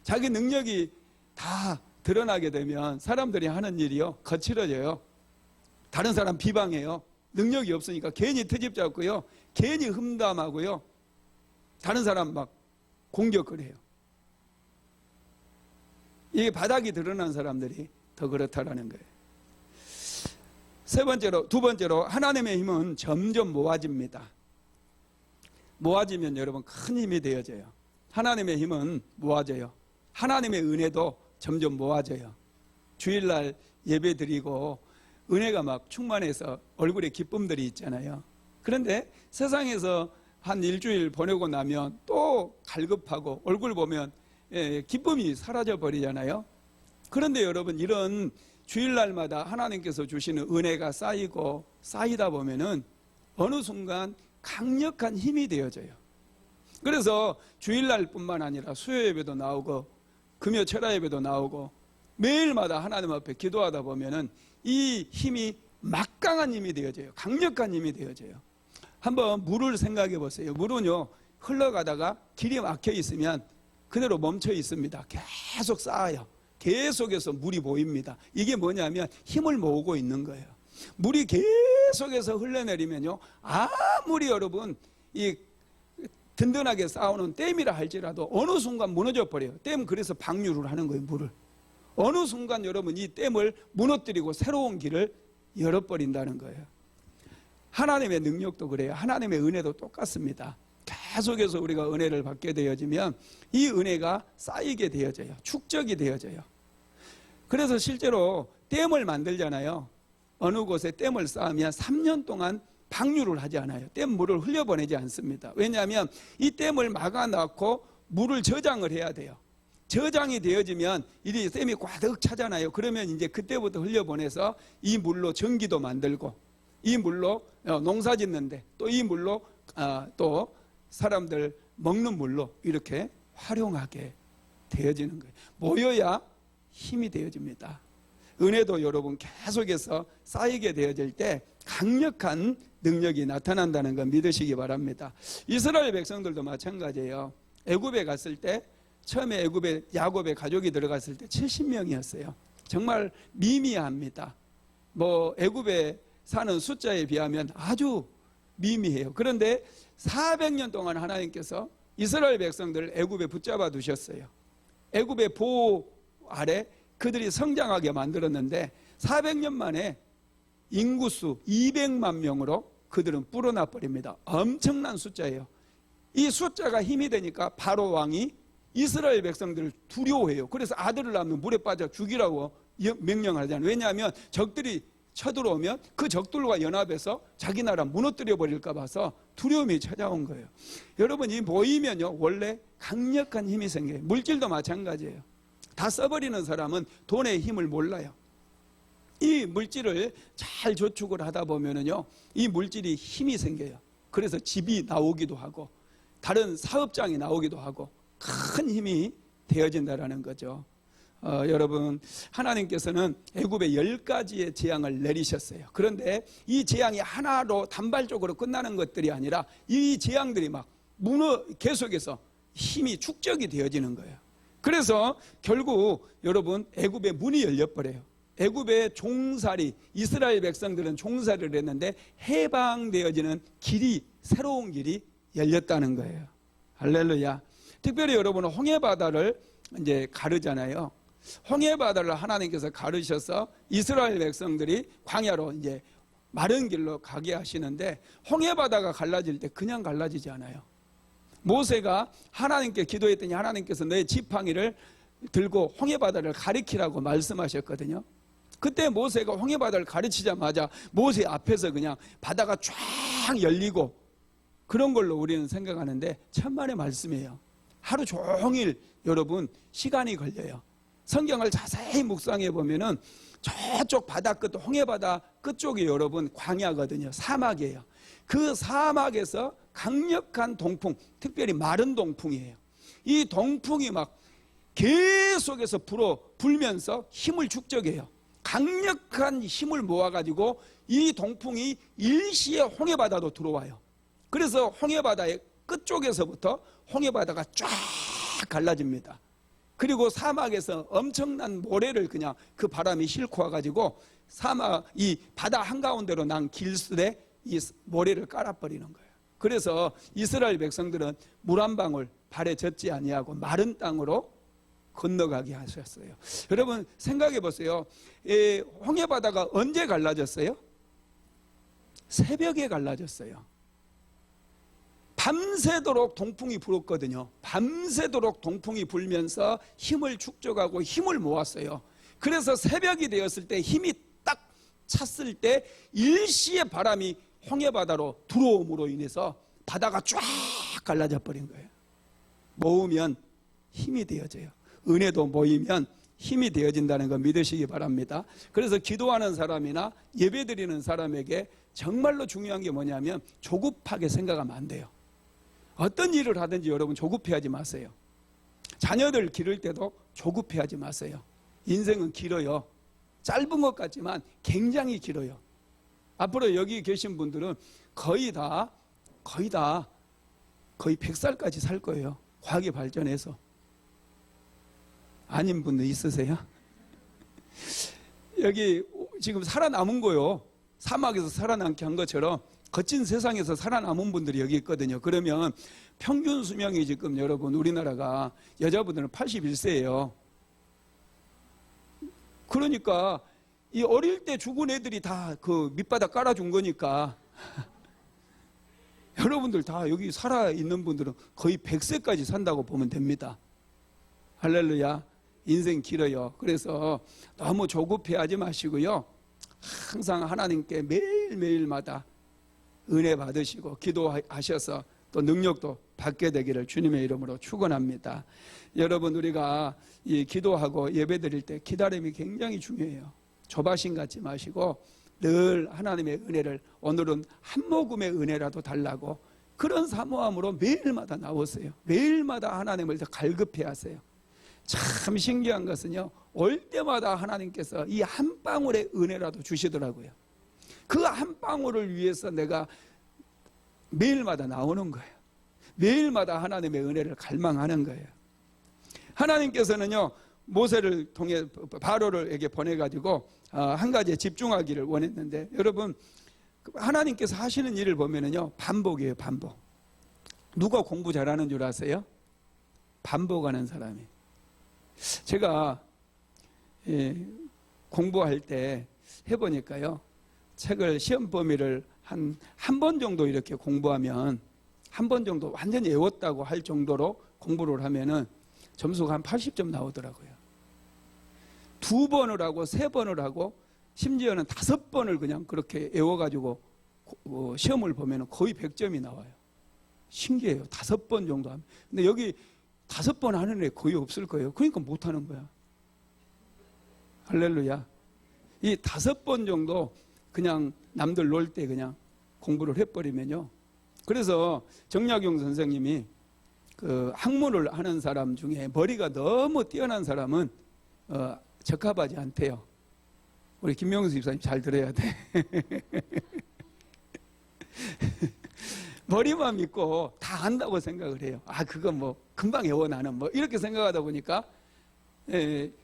자기 능력이 다 드러나게 되면 사람들이 하는 일이요, 거칠어져요. 다른 사람 비방해요. 능력이 없으니까 괜히 트집 잡고요, 괜히 흠담하고요, 다른 사람 막 공격을 해요. 이게 바닥이 드러난 사람들이 더 그렇다라는 거예요. 두 번째로 하나님의 힘은 점점 모아집니다. 모아지면 여러분 큰 힘이 되어져요. 하나님의 힘은 모아져요. 하나님의 은혜도 점점 모아져요. 주일날 예배 드리고 은혜가 막 충만해서 얼굴에 기쁨들이 있잖아요. 그런데 세상에서 한 일주일 보내고 나면 또 갈급하고 얼굴 보면 기쁨이 사라져 버리잖아요. 그런데 여러분, 이런 주일날마다 하나님께서 주시는 은혜가 쌓이고 쌓이다 보면은 어느 순간 강력한 힘이 되어져요. 그래서 주일날뿐만 아니라 수요 예배도 나오고 금요 철야 예배도 나오고 매일마다 하나님 앞에 기도하다 보면은 이 힘이 막강한 힘이 되어져요. 강력한 힘이 되어져요. 한번 물을 생각해 보세요. 물은요, 흘러가다가 길이 막혀 있으면 그대로 멈춰 있습니다. 계속 쌓아요. 계속해서 물이 보입니다. 이게 뭐냐면 힘을 모으고 있는 거예요. 물이 계속해서 흘러내리면요, 아무리 여러분 이 든든하게 쌓아놓은 댐이라 할지라도 어느 순간 무너져 버려요. 댐, 그래서 방류를 하는 거예요. 물을 어느 순간 여러분 이 댐을 무너뜨리고 새로운 길을 열어버린다는 거예요. 하나님의 능력도 그래요. 하나님의 은혜도 똑같습니다. 계속해서 우리가 은혜를 받게 되어지면 이 은혜가 쌓이게 되어져요. 축적이 되어져요. 그래서 실제로 댐을 만들잖아요. 어느 곳에 댐을 쌓으면 3년 동안 방류를 하지 않아요. 댐 물을 흘려보내지 않습니다. 왜냐하면 이 댐을 막아놓고 물을 저장을 해야 돼요. 저장이 되어지면 이 댐이 꽉 차잖아요. 그러면 이제 그때부터 흘려보내서 이 물로 전기도 만들고, 이 물로 농사 짓는데, 또 이 물로 또 사람들 먹는 물로 이렇게 활용하게 되어지는 거예요. 모여야 힘이 되어집니다. 은혜도 여러분 계속해서 쌓이게 되어질 때 강력한 능력이 나타난다는 걸 믿으시기 바랍니다. 이스라엘 백성들도 마찬가지예요. 애굽에 갔을 때, 처음에 애굽에 야곱의 가족이 들어갔을 때 70명이었어요. 정말 미미합니다. 뭐 애굽에 사는 숫자에 비하면 아주 미미해요. 그런데 400년 동안 하나님께서 이스라엘 백성들을 애굽에 붙잡아 두셨어요. 애굽의 보호 아래 그들이 성장하게 만들었는데 400년 만에 인구수 200만 명으로 그들은 불어나 버립니다. 엄청난 숫자예요. 이 숫자가 힘이 되니까 바로 왕이 이스라엘 백성들을 두려워해요. 그래서 아들을 낳으면 물에 빠져 죽이라고 명령을 하잖아요. 왜냐하면 적들이 쳐들어오면 그 적들과 연합해서 자기 나라 무너뜨려 버릴까 봐서 두려움이 찾아온 거예요. 여러분, 이 모이면요 원래 강력한 힘이 생겨요. 물질도 마찬가지예요. 다 써버리는 사람은 돈의 힘을 몰라요. 이 물질을 잘 저축을 하다 보면은요, 이 물질이 힘이 생겨요. 그래서 집이 나오기도 하고 다른 사업장이 나오기도 하고 큰 힘이 되어진다라는 거죠. 여러분, 하나님께서는 애굽에 10가지의 재앙을 내리셨어요. 그런데 이 재앙이 하나로 단발적으로 끝나는 것들이 아니라 이 재앙들이 막 계속해서 힘이 축적이 되어지는 거예요. 그래서 결국 여러분 애굽의 문이 열려버려요. 애굽의 종살이, 이스라엘 백성들은 종살이를 했는데 해방되어지는 길이, 새로운 길이 열렸다는 거예요. 할렐루야. 특별히 여러분은 홍해바다를 이제 가르잖아요. 홍해바다를 하나님께서 가르셔서 이스라엘 백성들이 광야로 이제 마른 길로 가게 하시는데, 홍해바다가 갈라질 때 그냥 갈라지지 않아요. 모세가 하나님께 기도했더니 하나님께서 내 지팡이를 들고 홍해바다를 가리키라고 말씀하셨거든요. 그때 모세가 홍해바다를 가르치자마자 모세 앞에서 그냥 바다가 쫙 열리고 그런 걸로 우리는 생각하는데 천만의 말씀이에요. 하루 종일 여러분 시간이 걸려요. 성경을 자세히 묵상해 보면은 저쪽 바다 끝, 홍해바다 끝쪽이 여러분 광야거든요. 사막이에요. 그 사막에서 강력한 동풍, 특별히 마른 동풍이에요. 이 동풍이 막 계속해서 불면서 힘을 축적해요. 강력한 힘을 모아가지고 이 동풍이 일시에 홍해바다로 들어와요. 그래서 홍해바다의 끝쪽에서부터 홍해바다가 쫙 갈라집니다. 그리고 사막에서 엄청난 모래를 그냥 그 바람이 싣고 와가지고 이 바다 한가운데로 난 길수에 이 모래를 깔아버리는 거예요. 그래서 이스라엘 백성들은 물 한 방울 발에 젖지 아니하고 마른 땅으로 건너가게 하셨어요. 여러분 생각해 보세요. 홍해바다가 언제 갈라졌어요? 새벽에 갈라졌어요. 밤새도록 동풍이 불었거든요. 밤새도록 동풍이 불면서 힘을 축적하고 힘을 모았어요. 그래서 새벽이 되었을 때 힘이 딱 찼을 때 일시에 바람이 홍해바다로 들어옴으로 인해서 바다가 쫙 갈라져 버린 거예요. 모으면 힘이 되어져요. 은혜도 모이면 힘이 되어진다는 거 믿으시기 바랍니다. 그래서 기도하는 사람이나 예배드리는 사람에게 정말로 중요한 게 뭐냐면 조급하게 생각하면 안 돼요. 어떤 일을 하든지 여러분 조급해하지 마세요. 자녀들 기를 때도 조급해하지 마세요. 인생은 길어요. 짧은 것 같지만 굉장히 길어요. 앞으로 여기 계신 분들은 거의 100살까지 살 거예요. 과학이 발전해서. 아닌 분도 있으세요? 여기 지금 살아남은 거요. 사막에서 살아남게 한 것처럼 거친 세상에서 살아남은 분들이 여기 있거든요. 그러면 평균 수명이 지금 여러분 우리나라가 여자분들은 81세예요. 그러니까 이 어릴 때 죽은 애들이 다 그 밑바닥 깔아준 거니까 여러분들 다 여기 살아있는 분들은 거의 100세까지 산다고 보면 됩니다. 할렐루야. 인생 길어요. 그래서 너무 조급해하지 마시고요. 항상 하나님께 매일매일마다 은혜 받으시고 기도하셔서 또 능력도 받게 되기를 주님의 이름으로 축원합니다. 여러분 우리가 이 기도하고 예배드릴 때 기다림이 굉장히 중요해요. 조바심 갖지 마시고 늘 하나님의 은혜를 오늘은 한 모금의 은혜라도 달라고 그런 사모함으로 매일마다 나오세요. 매일마다 하나님을 더 갈급해 하세요. 참 신기한 것은요, 올 때마다 하나님께서 이 한 방울의 은혜라도 주시더라고요. 그 한 방울을 위해서 내가 매일마다 나오는 거예요. 매일마다 하나님의 은혜를 갈망하는 거예요. 하나님께서는요, 모세를 통해 바로에게 보내가지고 한 가지에 집중하기를 원했는데, 여러분 하나님께서 하시는 일을 보면은요, 반복이에요. 반복. 누가 공부 잘하는 줄 아세요? 반복하는 사람이. 제가 공부할 때 해보니까요, 책을 시험 범위를 한 번 정도 이렇게 공부하면, 한 번 정도 완전히 외웠다고 할 정도로 공부를 하면은 점수가 한 80점 나오더라고요. 2번을 하고 3번을 하고 심지어는 5번을 그냥 그렇게 외워가지고 시험을 보면 거의 100점이 나와요. 신기해요. 5번 정도 하면. 근데 여기 5번 하는 애 거의 없을 거예요. 그러니까 못하는 거야. 할렐루야. 이 5번 정도 그냥 남들 놀 때 그냥 공부를 해버리면요. 그래서 정약용 선생님이 그 학문을 하는 사람 중에 머리가 너무 뛰어난 사람은 적합하지 않대요. 우리 김명수 집사님 잘 들어야 돼. 머리만 믿고 다 안다고 생각을 해요. 그거 뭐 금방 외워 나는 뭐 이렇게 생각하다 보니까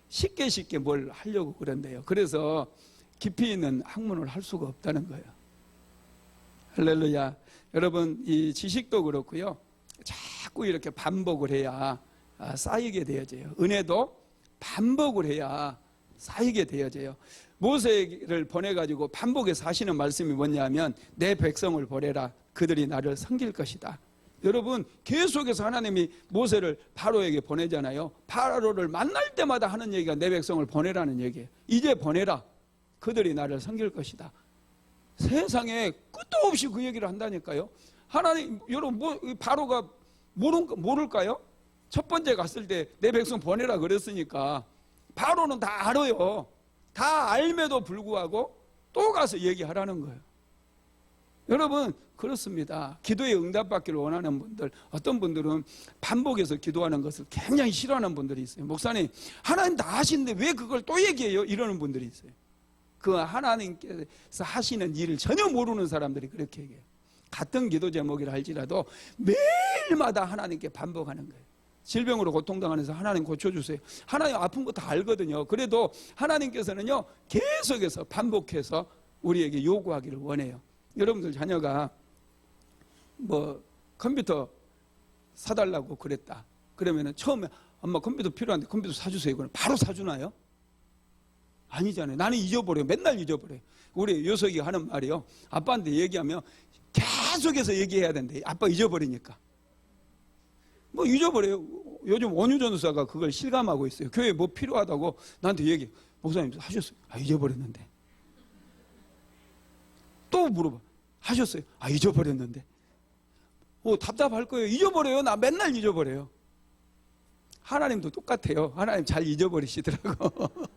쉽게 뭘 하려고 그런대요. 그래서 깊이 있는 학문을 할 수가 없다는 거예요. 할렐루야. 여러분 이 지식도 그렇고요. 자꾸 이렇게 반복을 해야 쌓이게 되어져요. 은혜도 반복을 해야 쌓이게 되어져요. 모세를 보내가지고 반복해서 하시는 말씀이 뭐냐면 내 백성을 보내라. 그들이 나를 섬길 것이다. 여러분, 계속해서 하나님이 모세를 바로에게 보내잖아요. 바로를 만날 때마다 하는 얘기가 내 백성을 보내라는 얘기예요. 이제 보내라. 그들이 나를 섬길 것이다. 세상에 끝도 없이 그 얘기를 한다니까요. 하나님, 여러분, 바로가 모를까요? 첫 번째 갔을 때 내 백성 보내라 그랬으니까 바로는 다 알아요. 다 알매도 불구하고 또 가서 얘기하라는 거예요. 여러분, 그렇습니다. 기도에 응답받기를 원하는 분들, 어떤 분들은 반복해서 기도하는 것을 굉장히 싫어하는 분들이 있어요. 목사님, 하나님 다 하시는데 왜 그걸 또 얘기해요? 이러는 분들이 있어요. 그 하나님께서 하시는 일을 전혀 모르는 사람들이 그렇게 얘기해요. 같은 기도 제목이라 할지라도 매일마다 하나님께 반복하는 거예요. 질병으로 고통당하면서 하나님 고쳐주세요. 하나님 아픈 거 다 알거든요. 그래도 하나님께서는요, 계속해서 반복해서 우리에게 요구하기를 원해요. 여러분들 자녀가 뭐 컴퓨터 사달라고 그랬다. 그러면은 처음에 엄마 컴퓨터 필요한데 컴퓨터 사주세요. 그럼 바로 사주나요? 아니잖아요. 나는 잊어버려요. 맨날 잊어버려요. 우리 요석이가 하는 말이요. 아빠한테 얘기하면 계속해서 얘기해야 된대. 아빠 잊어버리니까. 뭐 잊어버려요. 요즘 원유 전도사가 그걸 실감하고 있어요. 교회에 뭐 필요하다고 나한테 얘기해. 목사님 하셨어요? 아, 잊어버렸는데. 또 물어봐. 하셨어요? 아, 잊어버렸는데. 답답할 거예요. 잊어버려요. 나 맨날 잊어버려요. 하나님도 똑같아요. 하나님 잘 잊어버리시더라고.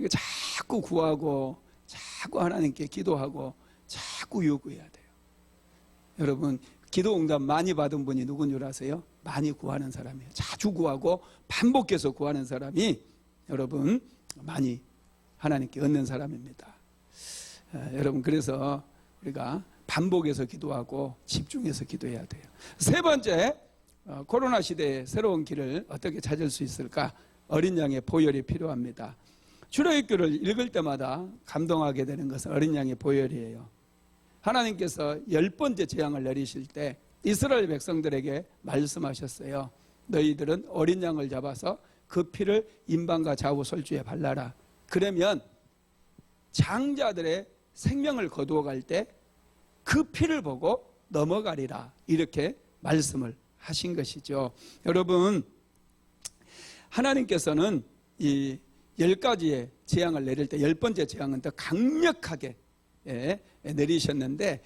자꾸 구하고 자꾸 하나님께 기도하고 자꾸 요구해야 돼요. 여러분, 기도 응답 많이 받은 분이 누군 줄 아세요? 많이 구하는 사람이에요. 자주 구하고 반복해서 구하는 사람이 여러분 많이 하나님께 얻는 사람입니다. 여러분, 그래서 우리가 반복해서 기도하고 집중해서 기도해야 돼요. 세 번째, 코로나 시대의 새로운 길을 어떻게 찾을 수 있을까? 어린 양의 보혈이 필요합니다. 출애굽기를 읽을 때마다 감동하게 되는 것은 어린 양의 보혈이에요. 하나님께서 10번째 재앙을 내리실 때 이스라엘 백성들에게 말씀하셨어요. 너희들은 어린 양을 잡아서 그 피를 인방과 좌우 솔주에 발라라. 그러면 장자들의 생명을 거두어 갈 때 그 피를 보고 넘어가리라. 이렇게 말씀을 하신 것이죠. 여러분, 하나님께서는 이 10가지의 재앙을 내릴 때 10번째 재앙은 더 강력하게 내리셨는데,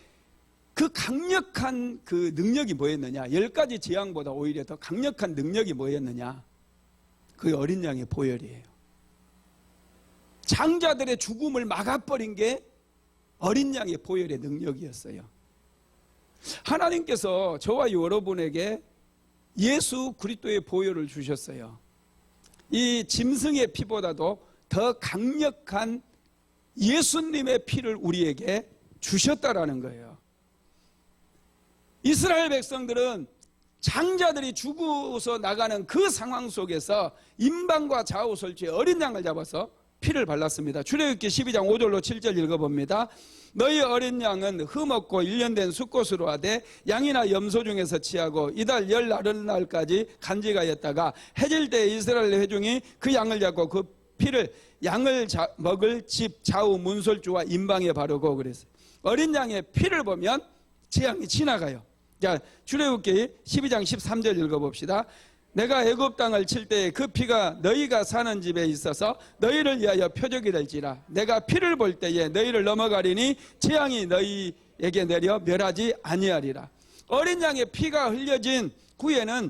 그 강력한 그 능력이 뭐였느냐? 10가지 재앙보다 오히려 더 강력한 능력이 뭐였느냐? 그 어린 양의 보혈이에요. 장자들의 죽음을 막아버린 게 어린 양의 보혈의 능력이었어요. 하나님께서 저와 여러분에게 예수 그리스도의 보혈을 주셨어요. 이 짐승의 피보다도 더 강력한 예수님의 피를 우리에게 주셨다라는 거예요. 이스라엘 백성들은 장자들이 죽어서 나가는 그 상황 속에서 인방과 좌우 솔주에 어린 양을 잡아서 피를 발랐습니다. 출애굽기 12장 5절로 7절 읽어봅니다. 너희 어린 양은 흠없고 1년 된 수꽃으로 하되 양이나 염소 중에서 취하고 이달 열 나른 날까지 간직하였다가 해질 때 이스라엘 회중이 그 양을 잡고 그 피를 양을 먹을 집 좌우 문솔주와 인방에 바르고 그랬어요. 어린 양의 피를 보면 재앙이 지나가요. 자, 출애굽기 12장 13절 읽어봅시다. 내가 애굽 땅을 칠 때에 그 피가 너희가 사는 집에 있어서 너희를 위하여 표적이 될지라. 내가 피를 볼 때에 너희를 넘어가리니 재앙이 너희에게 내려 멸하지 아니하리라. 어린 양의 피가 흘려진 후에는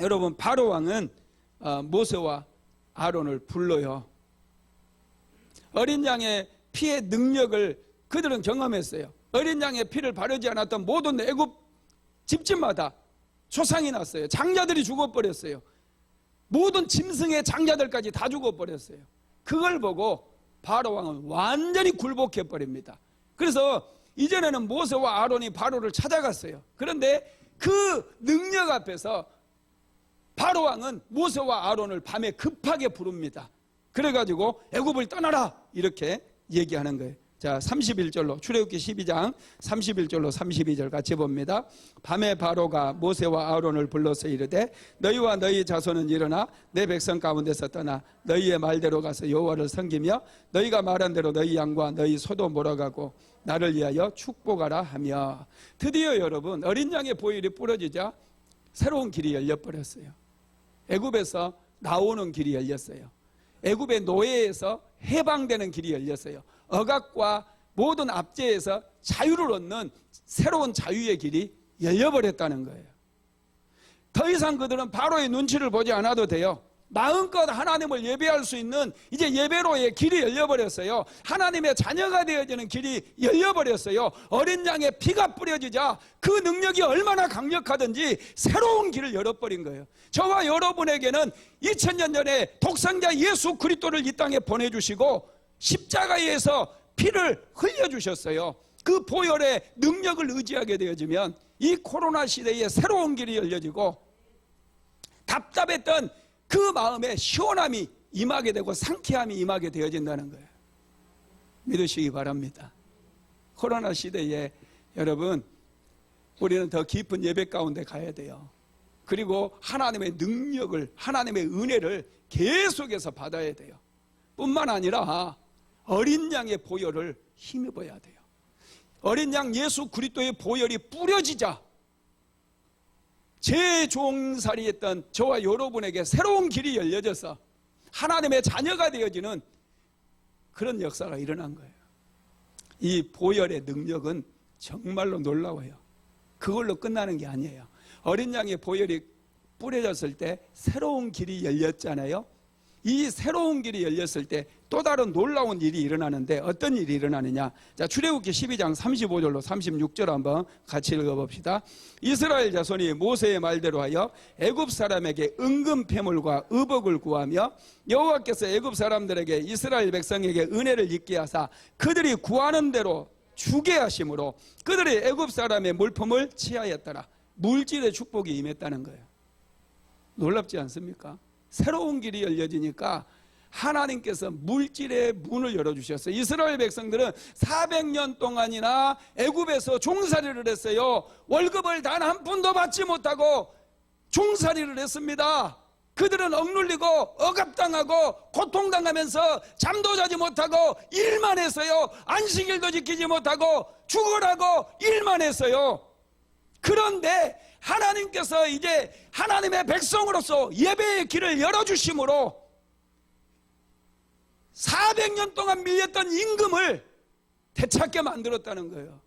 여러분, 바로 왕은 모세와 아론을 불러요. 어린 양의 피의 능력을 그들은 경험했어요. 어린 양의 피를 바르지 않았던 모든 애굽 집집마다 소상이 났어요. 장자들이 죽어버렸어요. 모든 짐승의 장자들까지 다 죽어버렸어요. 그걸 보고 바로 왕은 완전히 굴복해버립니다. 그래서 이전에는 모세와 아론이 바로를 찾아갔어요. 그런데 그 능력 앞에서 바로 왕은 모세와 아론을 밤에 급하게 부릅니다. 그래가지고 애굽을 떠나라 이렇게 얘기하는 거예요. 자, 31절로 출애굽기 12장 31절로 32절 같이 봅니다. 밤에 바로가 모세와 아론을 불러서 이르되 너희와 너희 자손은 일어나 내 백성 가운데서 떠나 너희의 말대로 가서 여호와를 섬기며 너희가 말한 대로 너희 양과 너희 소도 몰아가고 나를 위하여 축복하라 하며. 드디어 여러분, 어린 양의 보혈이 뿌려지자 새로운 길이 열려버렸어요. 애굽에서 나오는 길이 열렸어요. 애굽의 노예에서 해방되는 길이 열렸어요. 억압과 모든 압제에서 자유를 얻는 새로운 자유의 길이 열려버렸다는 거예요. 더 이상 그들은 바로의 눈치를 보지 않아도 돼요. 마음껏 하나님을 예배할 수 있는 이제 예배로의 길이 열려버렸어요. 하나님의 자녀가 되어지는 길이 열려버렸어요. 어린 양의 피가 뿌려지자 그 능력이 얼마나 강력하든지 새로운 길을 열어버린 거예요. 저와 여러분에게는 2000년 전에 독생자 예수 그리스도를 이 땅에 보내주시고 십자가에서 피를 흘려주셨어요. 그 보혈의 능력을 의지하게 되어지면 이 코로나 시대에 새로운 길이 열려지고 답답했던 그 마음에 시원함이 임하게 되고 상쾌함이 임하게 되어진다는 거예요. 믿으시기 바랍니다. 코로나 시대에 여러분, 우리는 더 깊은 예배 가운데 가야 돼요. 그리고 하나님의 능력을, 하나님의 은혜를 계속해서 받아야 돼요. 뿐만 아니라 어린 양의 보혈을 힘입어야 돼요. 어린 양 예수 그리스도의 보혈이 뿌려지자 제 종살이했던 저와 여러분에게 새로운 길이 열려져서 하나님의 자녀가 되어지는 그런 역사가 일어난 거예요. 이 보혈의 능력은 정말로 놀라워요. 그걸로 끝나는 게 아니에요. 어린 양의 보혈이 뿌려졌을 때 새로운 길이 열렸잖아요. 이 새로운 길이 열렸을 때 또 다른 놀라운 일이 일어나는데 어떤 일이 일어나느냐. 자, 출애굽기 12장 35절로 36절 한번 같이 읽어봅시다. 이스라엘 자손이 모세의 말대로 하여 애굽 사람에게 은금 패물과 의복을 구하며 여호와께서 애굽 사람들에게 이스라엘 백성에게 은혜를 있게 하사 그들이 구하는 대로 주게 하심으로 그들이 애굽 사람의 물품을 취하였더라. 물질의 축복이 임했다는 거예요. 놀랍지 않습니까? 새로운 길이 열려지니까 하나님께서 물질의 문을 열어주셨어요. 이스라엘 백성들은 400년 동안이나 애굽에서 종살이를 했어요. 월급을 단 한 푼도 받지 못하고 종살이를 했습니다. 그들은 억눌리고 억압당하고 고통당하면서 잠도 자지 못하고 일만 했어요. 안식일도 지키지 못하고 죽으라고 일만 했어요. 그런데 하나님께서 이제 하나님의 백성으로서 예배의 길을 열어주심으로 400년 동안 밀렸던 임금을 되찾게 만들었다는 거예요.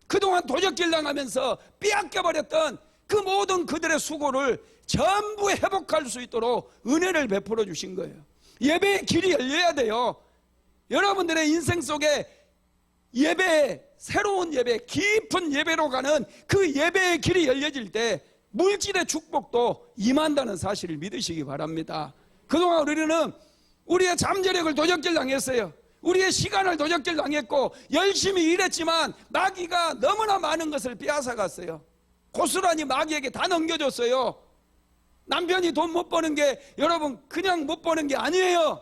그동안 도적질 당하면서 빼앗겨버렸던 그 모든 그들의 수고를 전부 회복할 수 있도록 은혜를 베풀어 주신 거예요. 예배의 길이 열려야 돼요. 여러분들의 인생 속에 예배, 새로운 예배, 깊은 예배로 가는 그 예배의 길이 열려질 때 물질의 축복도 임한다는 사실을 믿으시기 바랍니다. 그동안 우리는 우리의 잠재력을 도적질 당했어요. 우리의 시간을 도적질 당했고 열심히 일했지만 마귀가 너무나 많은 것을 빼앗아갔어요. 고스란히 마귀에게 다 넘겨줬어요. 남편이 돈 못 버는 게 여러분 그냥 못 버는 게 아니에요.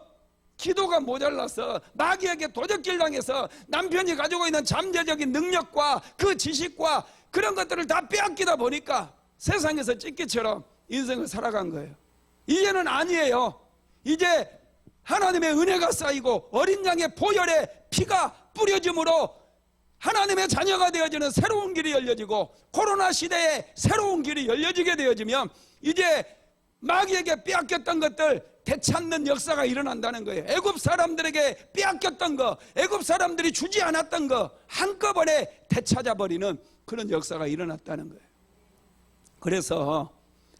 기도가 모자라서 마귀에게 도적질 당해서 남편이 가지고 있는 잠재적인 능력과 그 지식과 그런 것들을 다 빼앗기다 보니까 세상에서 찌개처럼 인생을 살아간 거예요. 이제는 아니에요. 이제 하나님의 은혜가 쌓이고 어린 양의 보혈의 피가 뿌려짐으로 하나님의 자녀가 되어지는 새로운 길이 열려지고 코로나 시대에 새로운 길이 열려지게 되어지면 이제 마귀에게 빼앗겼던 것들 되찾는 역사가 일어난다는 거예요. 애굽 사람들에게 빼앗겼던 거, 애굽 사람들이 주지 않았던 거 한꺼번에 되찾아버리는 그런 역사가 일어났다는 거예요. 그래서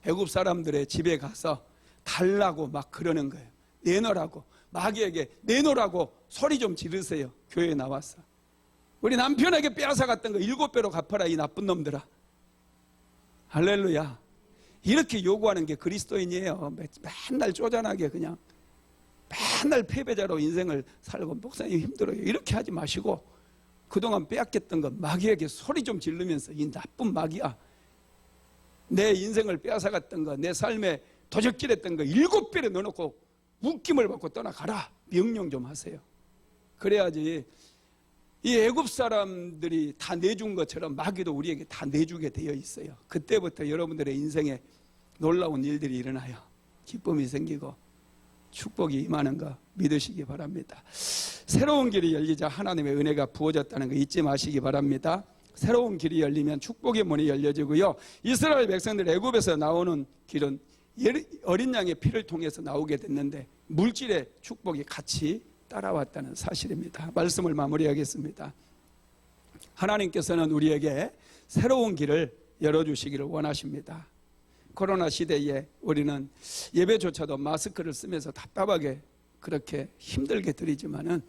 애굽 사람들의 집에 가서 달라고 막 그러는 거예요. 내놓으라고, 마귀에게 내놓으라고 소리 좀 지르세요. 교회에 나와서 우리 남편에게 빼앗아갔던 거 7배로 갚아라 이 나쁜 놈들아. 할렐루야. 이렇게 요구하는 게 그리스도인이에요. 맨날 쪼잔하게 그냥 맨날 패배자로 인생을 살고 목사님 힘들어요 이렇게 하지 마시고 그동안 빼앗겼던 거 마귀에게 소리 좀 지르면서 이 나쁜 마귀야, 내 인생을 빼앗아갔던 거, 내 삶에 도적질했던 거 7배로 넣어놓고 묶임을 받고 떠나가라 명령 좀 하세요. 그래야지 이 애굽 사람들이 다 내준 것처럼 마귀도 우리에게 다 내주게 되어 있어요. 그때부터 여러분들의 인생에 놀라운 일들이 일어나요. 기쁨이 생기고 축복이 임하는 거 믿으시기 바랍니다. 새로운 길이 열리자 하나님의 은혜가 부어졌다는 거 잊지 마시기 바랍니다. 새로운 길이 열리면 축복의 문이 열려지고요. 이스라엘 백성들 애굽에서 나오는 길은 어린 양의 피를 통해서 나오게 됐는데 물질의 축복이 같이 따라왔다는 사실입니다. 말씀을 마무리하겠습니다. 하나님께서는 우리에게 새로운 길을 열어주시기를 원하십니다. 코로나 시대에 우리는 예배조차도 마스크를 쓰면서 답답하게 그렇게 힘들게 드리지만은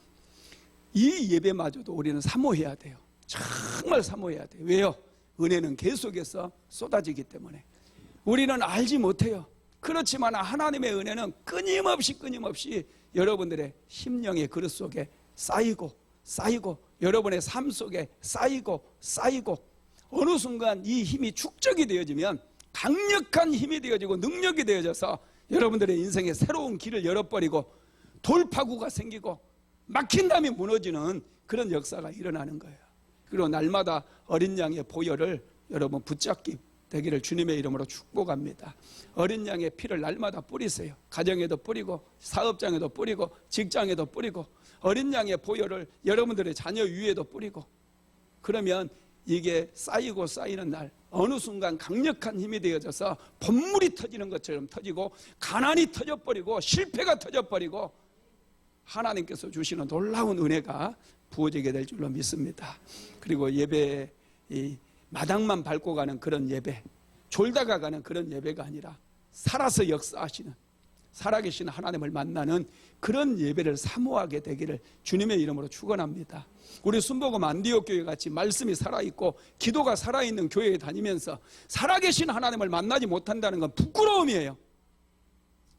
이 예배마저도 우리는 사모해야 돼요. 정말 사모해야 돼요. 왜요? 은혜는 계속해서 쏟아지기 때문에. 우리는 알지 못해요. 그렇지만 하나님의 은혜는 끊임없이 여러분들의 심령의 그릇 속에 쌓이고 여러분의 삶 속에 쌓이고 어느 순간 이 힘이 축적이 되어지면 강력한 힘이 되어지고 능력이 되어져서 여러분들의 인생에 새로운 길을 열어버리고 돌파구가 생기고 막힌 담이 무너지는 그런 역사가 일어나는 거예요. 그리고 날마다 어린 양의 보혈을 여러분 붙잡기 되기를 주님의 이름으로 축복합니다. 어린 양의 피를 날마다 뿌리세요. 가정에도 뿌리고 사업장에도 뿌리고 직장에도 뿌리고 어린 양의 보혈을 여러분들의 자녀 위에도 뿌리고 그러면 이게 쌓이고 쌓이는 날 어느 순간 강력한 힘이 되어져서 번물이 터지는 것처럼 터지고 가난이 터져버리고 실패가 터져버리고 하나님께서 주시는 놀라운 은혜가 부어지게 될 줄로 믿습니다. 그리고 예배에 이 마당만 밟고 가는 그런 예배, 졸다가 가는 그런 예배가 아니라 살아서 역사하시는 살아계신 하나님을 만나는 그런 예배를 사모하게 되기를 주님의 이름으로 축원합니다. 우리 순복음 안디옥 교회 같이 말씀이 살아있고 기도가 살아있는 교회에 다니면서 살아계신 하나님을 만나지 못한다는 건 부끄러움이에요.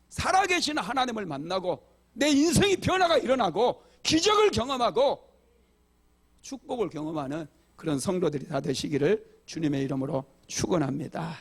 살아계신 하나님을 만나고 내 인생의 변화가 일어나고 기적을 경험하고 축복을 경험하는 그런 성도들이 다 되시기를 주님의 이름으로 축원합니다.